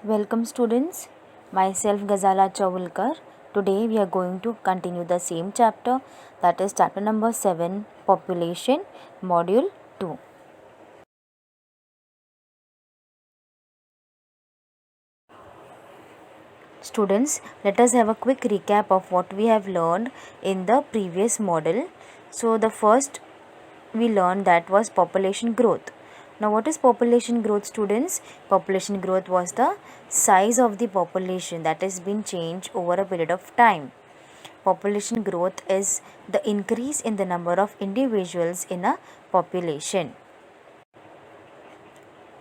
Welcome students, myself Ghazala Chawulkar. Today we are going to continue the same chapter, that is chapter number 7, Population, Module 2. Students, let us have a quick recap of what we have learned in the previous model. So the first we learned that was population growth. Now what is population growth, students? Population growth was the size of the population that has been changed over a period of time. Population growth is the increase in the number of individuals in a population.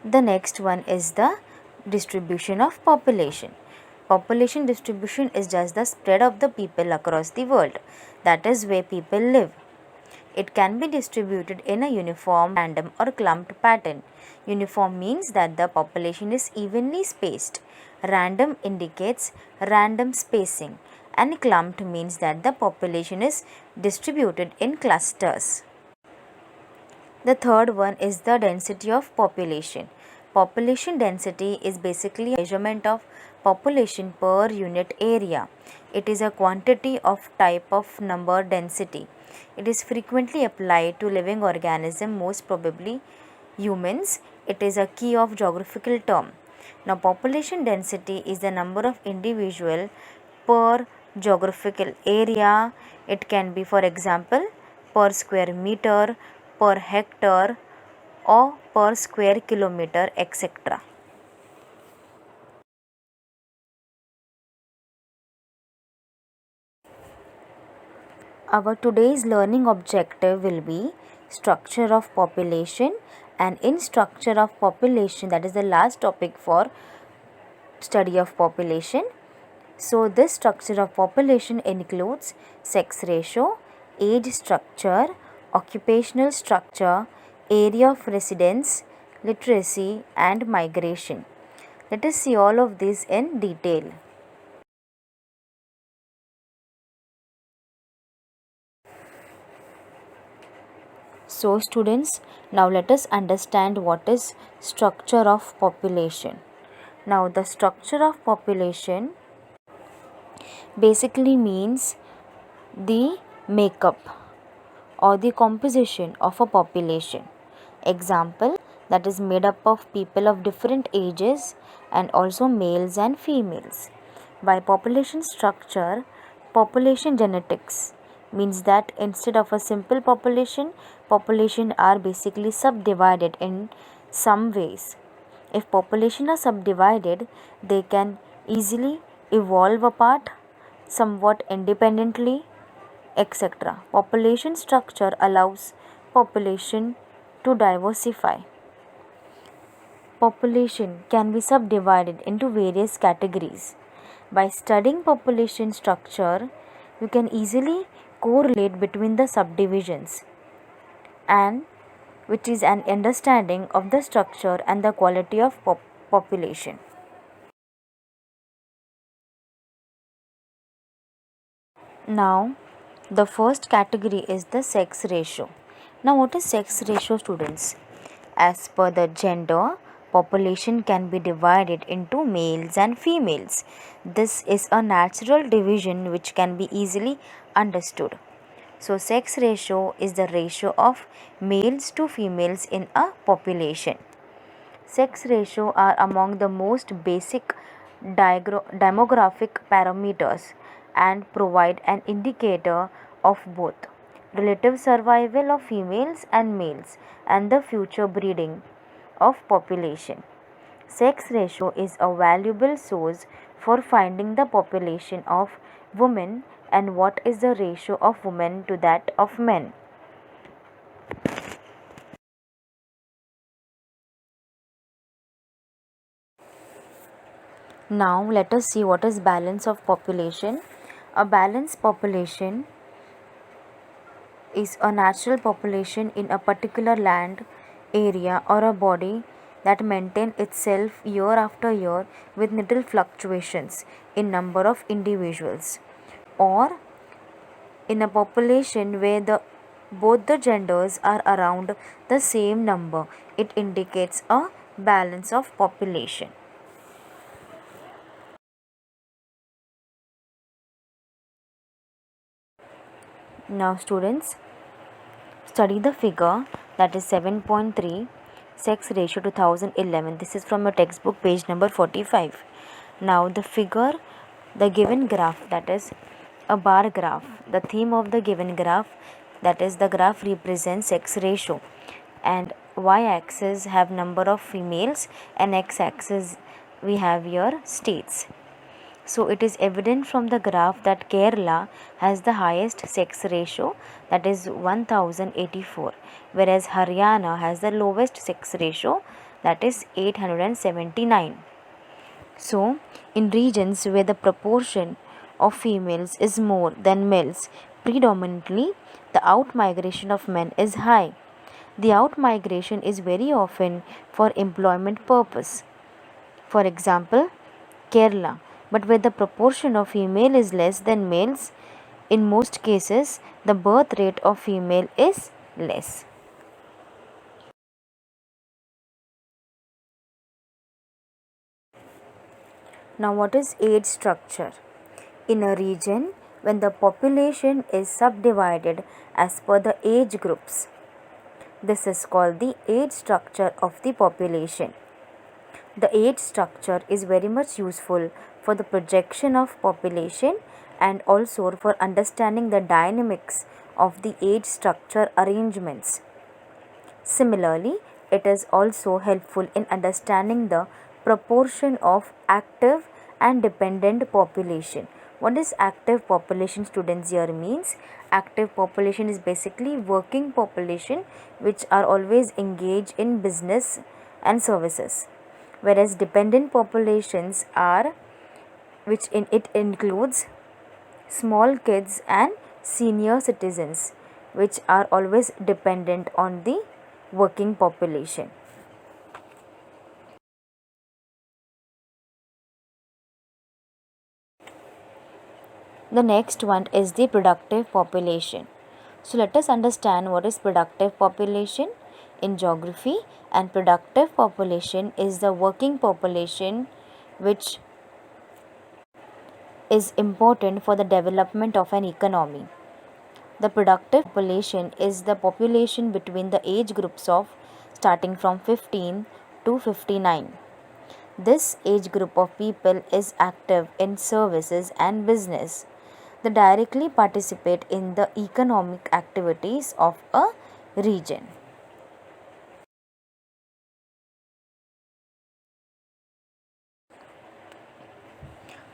The next one is the distribution of population. Population distribution is just the spread of the people across the world. That is where people live. It can be distributed in a uniform, random, or clumped pattern. Uniform means that the population is evenly spaced. Random indicates random spacing. And clumped means that the population is distributed in clusters. The third one is the density of population. Population density is basically a measurement of population per unit area. It is a quantity of type of number density. It is frequently applied to living organisms, most probably humans. It is a key of geographical term. Now population density is the number of individual per geographical area. It can be, for example, per square meter, per hectare, or per square kilometer, etc. Our today's learning objective will be structure of population, and in structure of population, that is the last topic for study of population. So this structure of population includes sex ratio, age structure, occupational structure, area of residence, literacy, and migration. Let us see all of these in detail. So students, now let us understand what is structure of population. Now the structure of population basically means the makeup or the composition of a population. Example, that is made up of people of different ages and also males and females. By population structure, population genetics means that instead of a simple population are basically subdivided in some ways. If population are subdivided, they can easily evolve apart, somewhat independently, etc. Population structure allows population to diversify. Population can be subdivided into various categories. By studying population structure, you can easily correlate between the subdivisions, and which is an understanding of the structure and the quality of population. Now, the first category is the sex ratio. Now, what is sex ratio, students? As per the gender, population can be divided into males and females. This is a natural division which can be easily understood. So, sex ratio is the ratio of males to females in a population. Sex ratio are among the most basic demographic parameters and provide an indicator of both relative survival of females and males and the future breeding of population. Sex ratio is a valuable source for finding the population of women and what is the ratio of women to that of men. Now let us see what is balance of population. A balanced population is a natural population in a particular land, area, or a body that maintain itself year after year with little fluctuations in number of individuals, or in a population where both the genders are around the same number. It indicates a balance of population. Now students, study the figure, that is 7.3 sex ratio 2011. This is from your textbook, page number 45. Now the figure, the given graph, that is a bar graph. The theme of the given graph, that is the graph represents sex ratio, and y-axis have number of females and x-axis we have here states. So it is evident from the graph that Kerala has the highest sex ratio, that is 1084, whereas Haryana has the lowest sex ratio, that is 879. So in regions where the proportion of females is more than males, predominantly the outmigration of men is high. The outmigration is very often for employment purpose. For example, Kerala, but where the proportion of female is less than males, in most cases the birth rate of female is less. Now what is age structure? In a region, when the population is subdivided as per the age groups, this is called the age structure of the population. The age structure is very much useful for the projection of population and also for understanding the dynamics of the age structure arrangements. Similarly, it is also helpful in understanding the proportion of active and dependent population. What is active population, students, here means? Active population is basically working population which are always engaged in business and services, whereas dependent populations are, which in it includes small kids and senior citizens, which are always dependent on the working population. The next one is the productive population. So let us understand what is productive population in geography. And productive population is the working population which is important for the development of an economy. The productive population is the population between the age groups of starting from 15 to 59. This age group of people is active in services and business. They directly participate in the economic activities of a region.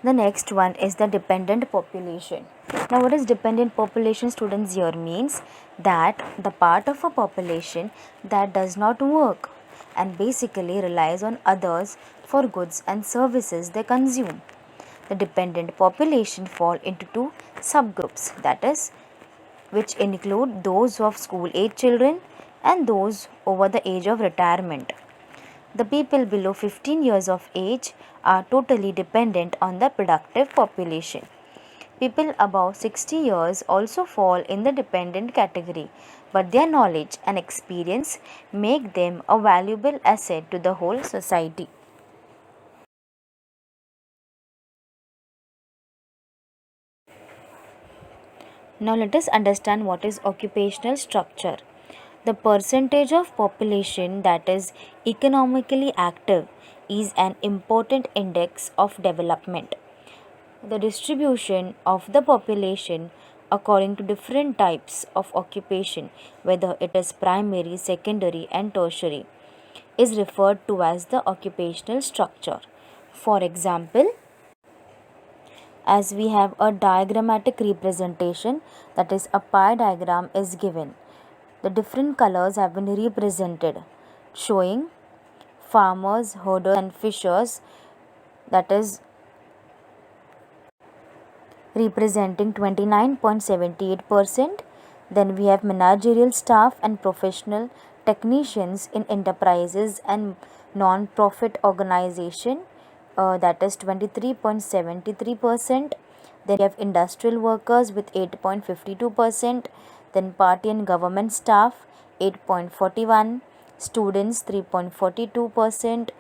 The next one is the dependent population. Now what is dependent population, students, here means that the part of a population that does not work and basically relies on others for goods and services they consume. The dependent population fall into two subgroups, that is, which include those of school age children and those over the age of retirement. The people below 15 years of age are totally dependent on the productive population. People above 60 years also fall in the dependent category, but their knowledge and experience make them a valuable asset to the whole society. Now let us understand what is occupational structure. The percentage of population that is economically active is an important index of development. The distribution of the population according to different types of occupation, whether it is primary, secondary, and tertiary, is referred to as the occupational structure. For example, as we have a diagrammatic representation, that is a pie diagram is given. The different colors have been represented, showing farmers, herders, and fishers, that is representing 29.78%. Then we have managerial staff and professional technicians in enterprises and non-profit organization, that is 23.73%. Then we have industrial workers with 8.52%. Then party and government staff 8.41%, students 3.42%,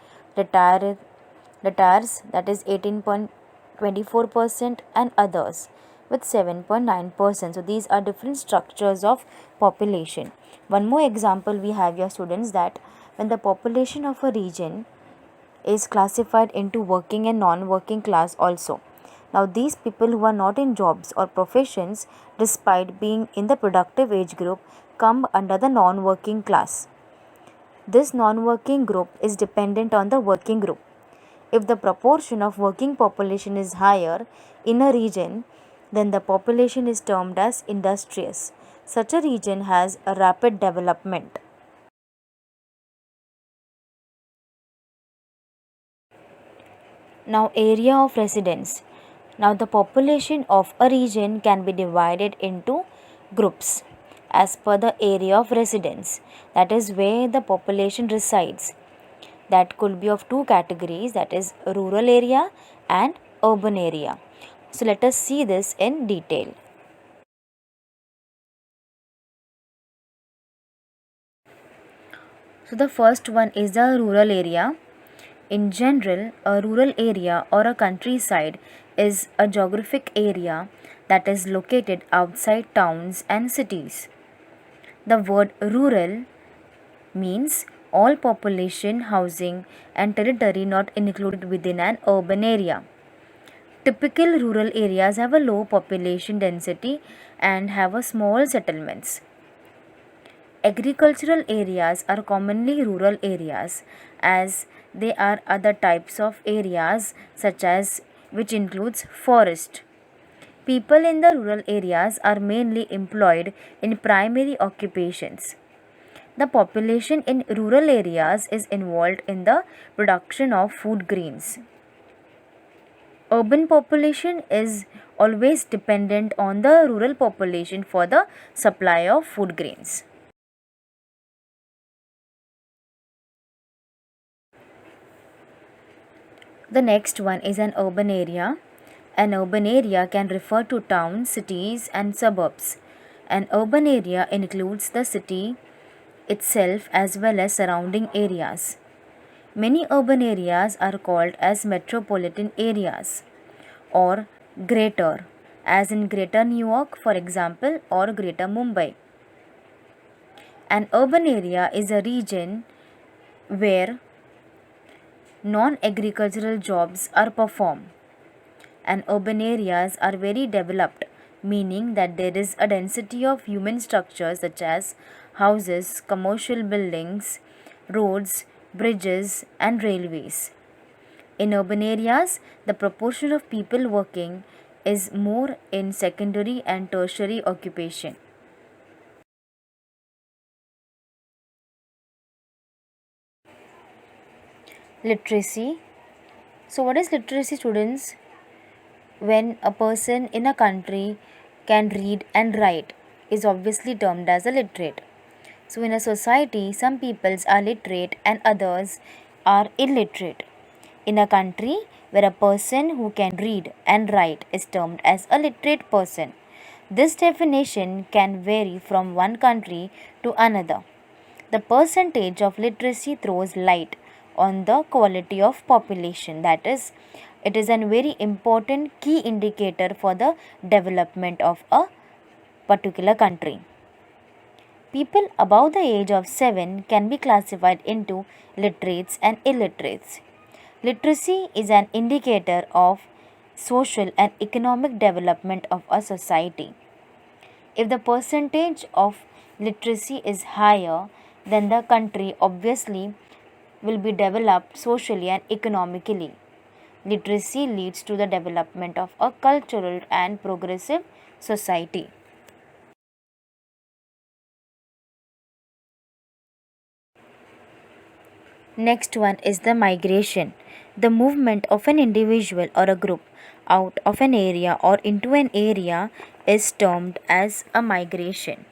retires, that is 18.24%, and others with 7.9%. So these are different structures of population. One more example we have here, students, that when the population of a region is classified into working and non-working class also. Now these people who are not in jobs or professions despite being in the productive age group come under the non-working class. This non-working group is dependent on the working group. If the proportion of working population is higher in a region, then the population is termed as industrious. Such a region has a rapid development. Now, area of residence. Now, the population of a region can be divided into groups as per the area of residence, that is where the population resides. That could be of two categories, that is rural area and urban area. So, let us see this in detail. So, the first one is the rural area. In general, a rural area or a countryside is a geographic area that is located outside towns and cities. The word rural means all population, housing, and territory not included within an urban area. Typical rural areas have a low population density and have a small settlements. Agricultural areas are commonly rural areas as they are other types of areas such as which includes forest. People in the rural areas are mainly employed in primary occupations. The population in rural areas is involved in the production of food grains. Urban population is always dependent on the rural population for the supply of food grains. The next one is an urban area. An urban area can refer to towns, cities, and suburbs. An urban area includes the city itself as well as surrounding areas. Many urban areas are called as metropolitan areas or greater, as in Greater New York, for example, or Greater Mumbai. An urban area is a region where non-agricultural jobs are performed, and urban areas are very developed, meaning that there is a density of human structures such as houses, commercial buildings, roads, bridges, and railways. In urban areas, the proportion of people working is more in secondary and tertiary occupation. Literacy. So, what is literacy, students? When a person in a country can read and write is obviously termed as a literate. So, in a society, some peoples are literate and others are illiterate. In a country where a person who can read and write is termed as a literate person. This definition can vary from one country to another. The percentage of literacy throws light on the quality of population, that is, it is a very important key indicator for the development of a particular country. People above the age of 7 can be classified into literates and illiterates. Literacy is an indicator of social and economic development of a society. If the percentage of literacy is higher, then the country obviously will be developed socially and economically. Literacy leads to the development of a cultural and progressive society. Next one is the migration. The movement of an individual or a group out of an area or into an area is termed as a migration.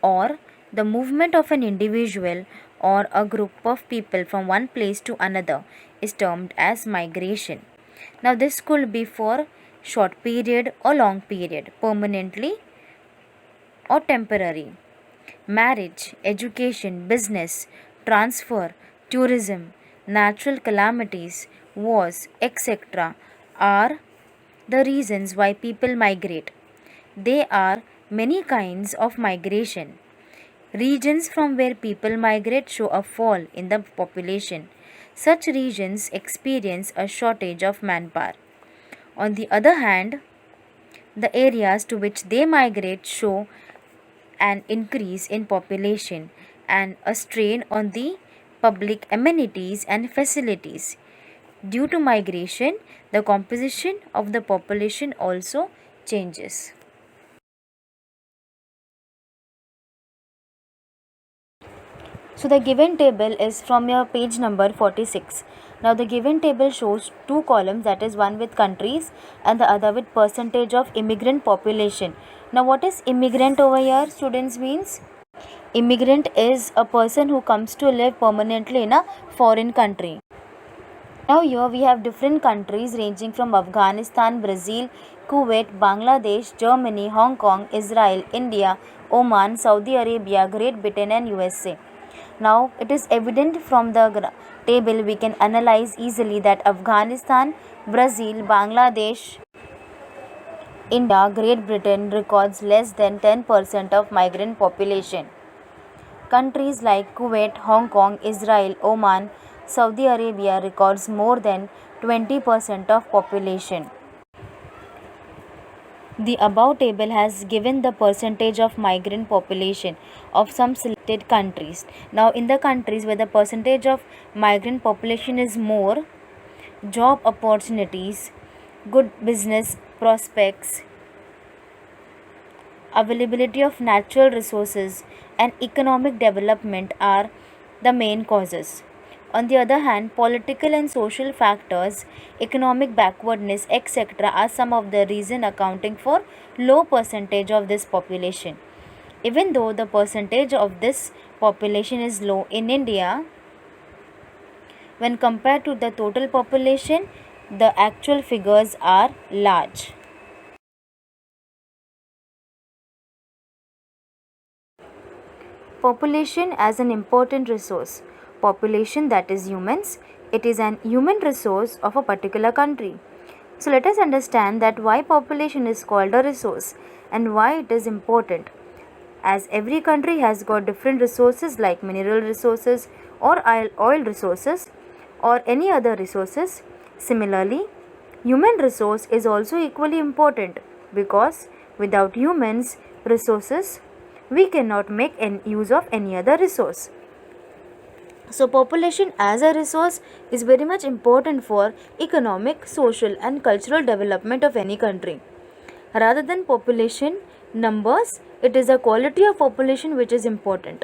Or the movement of an individual or a group of people from one place to another is termed as migration. Now this could be for short period or long period, permanently or temporary. Marriage, education, business, transfer, tourism, natural calamities, wars, etc. are the reasons why people migrate. There are many kinds of migration. Regions from where people migrate show a fall in the population. Such regions experience a shortage of manpower. On the other hand, the areas to which they migrate show an increase in population and a strain on the public amenities and facilities. Due to migration, the composition of the population also changes. So the given table is from your page number 46. Now the given table shows two columns, that is one with countries and the other with percentage of immigrant population. Now what is immigrant over here, students, means? Immigrant is a person who comes to live permanently in a foreign country. Now here we have different countries ranging from Afghanistan, Brazil, Kuwait, Bangladesh, Germany, Hong Kong, Israel, India, Oman, Saudi Arabia, Great Britain and USA. Now it is evident from the table we can analyze easily that Afghanistan, Brazil, Bangladesh, India, Great Britain records less than 10% of migrant population. Countries like Kuwait, Hong Kong, Israel, Oman, Saudi Arabia records more than 20% of population. The above table has given the percentage of migrant population of some selected countries. Now in the countries where the percentage of migrant population is more, job opportunities, good business prospects, availability of natural resources and economic development are the main causes. On the other hand, political and social factors, economic backwardness, etc. are some of the reasons accounting for low percentage of this population. Even though the percentage of this population is low in India, when compared to the total population, the actual figures are large. Population as an important resource. Population, that is humans, it is an human resource of a particular country. So let us understand that why population is called a resource and why it is important. As every country has got different resources like mineral resources or oil resources or any other resources, similarly, human resource is also equally important because without humans resources, we cannot make use of any other resource. So population as a resource is very much important for economic, social and cultural development of any country. Rather than population numbers, it is the quality of population which is important.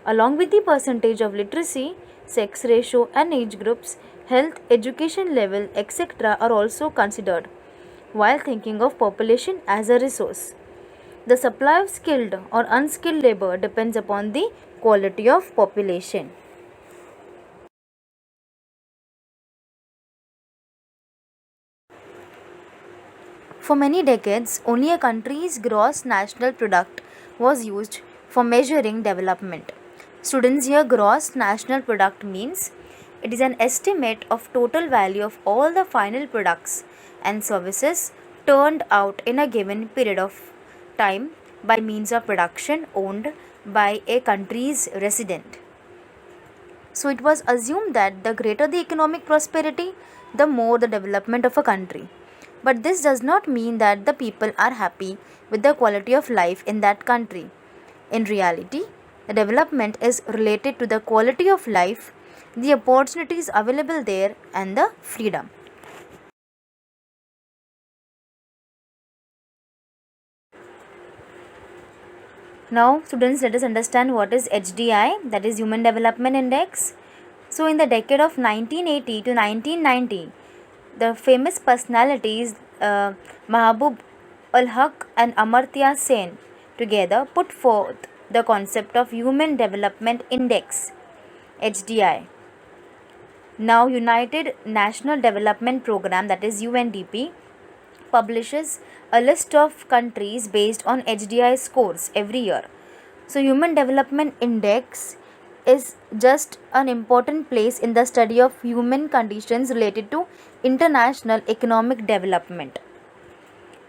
Along with the percentage of literacy, sex ratio and age groups, health, education level, etc. are also considered while thinking of population as a resource. The supply of skilled or unskilled labor depends upon the quality of population. For many decades, only a country's gross national product was used for measuring development. Students, here gross national product means it is an estimate of total value of all the final products and services turned out in a given period of time by means of production owned by a country's resident. So it was assumed that the greater the economic prosperity, the more the development of a country. But this does not mean that the people are happy with the quality of life in that country. In reality, the development is related to the quality of life, the opportunities available there, and the freedom. Now, students, let us understand what is HDI, that is Human Development Index. So, in the decade of 1980 to 1990, the famous personalities Mahabub ul Haq and Amartya Sen together put forth the concept of Human Development Index, HDI. Now, United National Development Program, that is UNDP, publishes a list of countries based on HDI scores every year. So, Human Development Index is just an important place in the study of human conditions related to international economic development.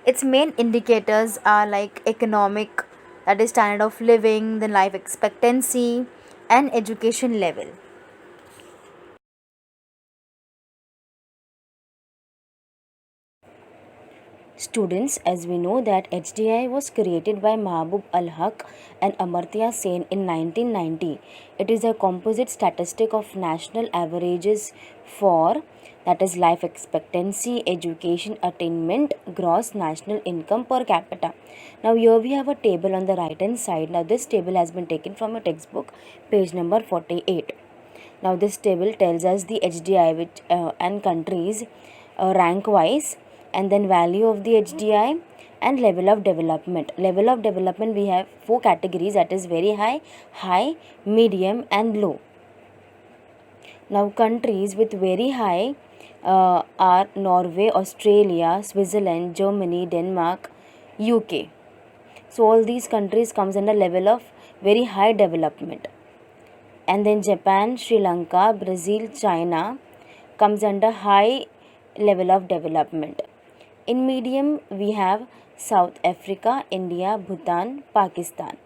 Its main indicators are like economic, that is standard of living, then life expectancy, and education level. Students, as we know that HDI was created by Mahbub al-Haq and Amartya Sen in 1990. It is a composite statistic of national averages for, that is life expectancy, education attainment, gross national income per capita. Now here we have a table on the right hand side. Now this table has been taken from a textbook, page number 48. Now this table tells us the HDI and countries rank wise, and then value of the HDI and level of development. Level of development, we have four categories, that is very high, high, medium and low. Now countries with very high are Norway, Australia, Switzerland, Germany, Denmark, UK. So all these countries comes under level of very high development. And then Japan, Sri Lanka, Brazil, China comes under high level of development. In medium, we have South Africa, India, Bhutan, Pakistan.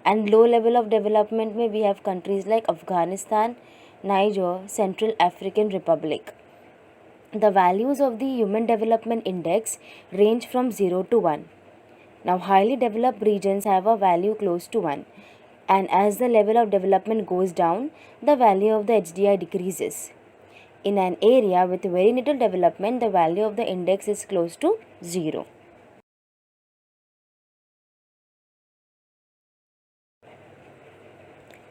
And low level of development may we have countries like Afghanistan, Niger, Central African Republic. The values of the Human Development Index range from 0 to 1. Now, highly developed regions have a value close to 1, and as the level of development goes down, the value of the HDI decreases. In an area with very little development, the value of the index is close to 0.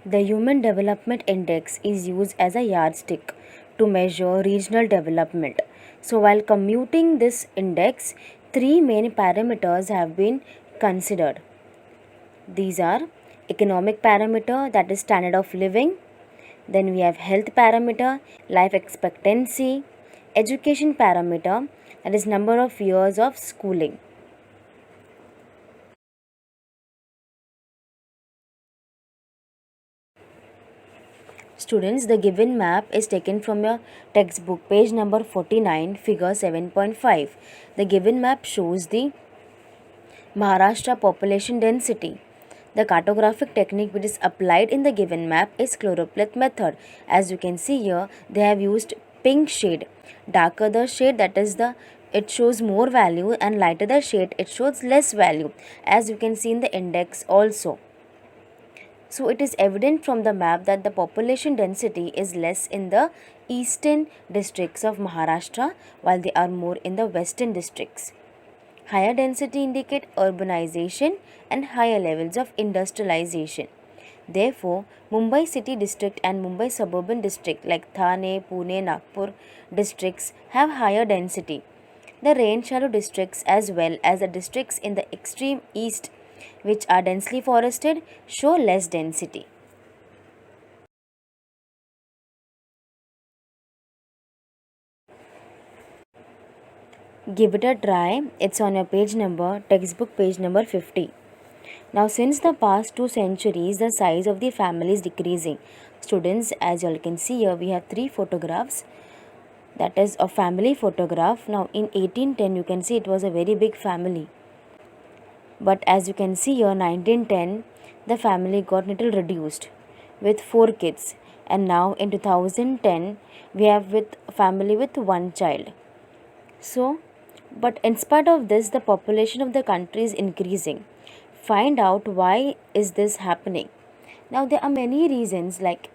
The Human Development Index is used as a yardstick to measure regional development. So, while computing this index, three main parameters have been considered. These are economic parameter, that is standard of living. Then we have health parameter, life expectancy, education parameter, that is number of years of schooling. Students, the given map is taken from your textbook, page number 49, figure 7.5. The given map shows the Maharashtra population density. The cartographic technique which is applied in the given map is choropleth method. As you can see here, they have used pink shade. Darker the shade, that is it shows more value, and lighter the shade, it shows less value, as you can see in the index also. So it is evident from the map that the population density is less in the eastern districts of Maharashtra, while they are more in the western districts. Higher density indicate urbanization and higher levels of industrialization. Therefore, Mumbai city district and Mumbai suburban district like Thane, Pune, Nagpur districts have higher density. The rain shallow districts as well as the districts in the extreme east, which are densely forested, show less density. Give it a try. It's on your page number, textbook page number 50. Now, since the past 2 centuries, the size of the family is decreasing. Students, as you all can see here, we have three photographs. That is a family photograph. Now, in 1810, you can see it was a very big family. But as you can see here, 1910, the family got little reduced with 4 kids. And now in 2010, we have with family with one child. So, but in spite of this, the population of the country is increasing. Find out why is this happening. Now there are many reasons like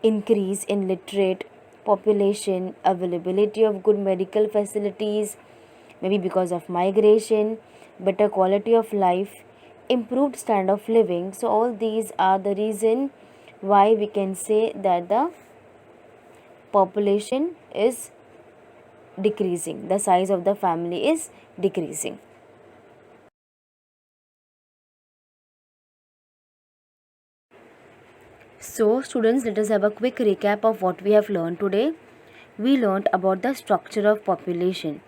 increase in literate population, availability of good medical facilities, maybe because of migration, better quality of life, improved standard of living. So all these are the reason why we can say that the population is decreasing, the size of the family is decreasing. So students, let us have a quick recap of what we have learned today. We learned about the structure of population.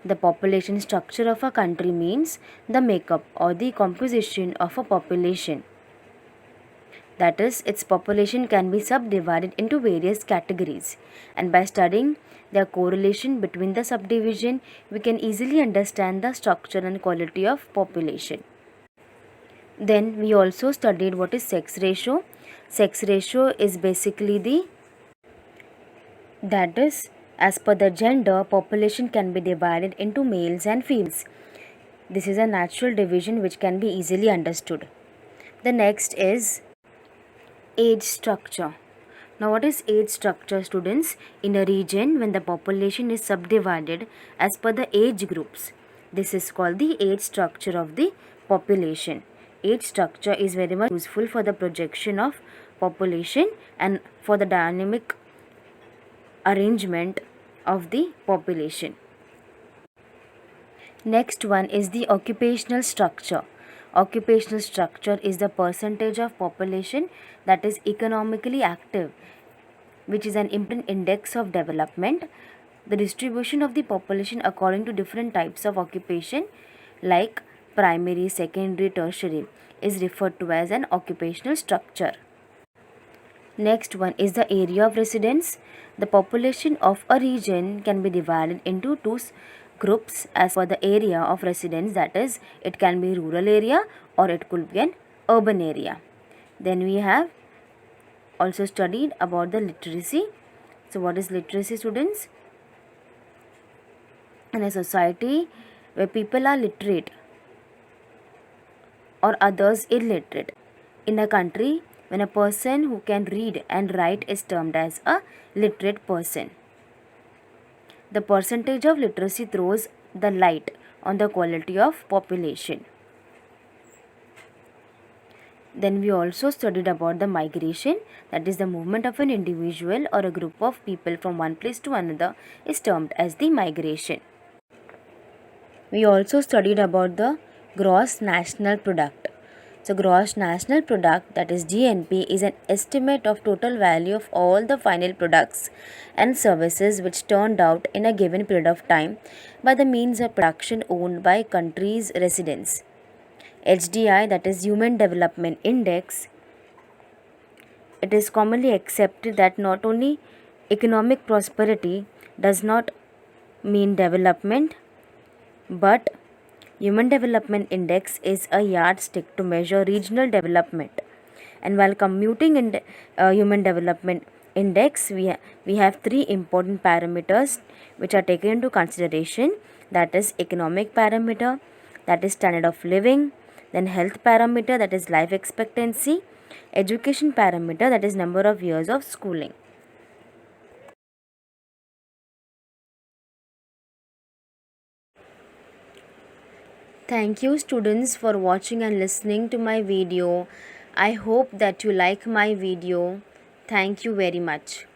The population structure of a country means the makeup or the composition of a population. That is, its population can be subdivided into various categories, and by studying their correlation between the subdivision, we can easily understand the structure and quality of population. Then we also studied what is sex ratio. Sex ratio is basically that is, as per the gender, population can be divided into males and females. This is a natural division which can be easily understood. The next is age structure. Now, what is age structure, students? In a region, when the population is subdivided as per the age groups, this is called the age structure of the population. Age structure is very much useful for the projection of population and for the dynamic arrangement of the population. Next one is the occupational structure. Occupational structure is the percentage of population that is economically active, which is an important index of development. The distribution of the population according to different types of occupation like primary, secondary, tertiary is referred to as an occupational structure. Next one is the area of residence. The population of a region can be divided into two groups as per the area of residence, that is, it can be rural area or it could be an urban area. Then we have also studied about the literacy. So what is literacy, students? In a society where people are literate or others illiterate. In a country when a person who can read and write is termed as a literate person. The percentage of literacy throws the light on the quality of population. Then we also studied about the migration, that is the movement of an individual or a group of people from one place to another is termed as the migration. We also studied about the gross national product. So gross national product, that is GNP, is an estimate of total value of all the final products and services which turned out in a given period of time by the means of production owned by country's residents. HDI, that is Human Development Index, it is commonly accepted that not only economic prosperity does not mean development, but Human Development Index is a yardstick to measure regional development. And while computing in Human Development Index, we have three important parameters which are taken into consideration. That is economic parameter, that is standard of living, then health parameter, that is life expectancy, education parameter, that is number of years of schooling. Thank you, students, for watching and listening to my video. I hope that you like my video. Thank you very much.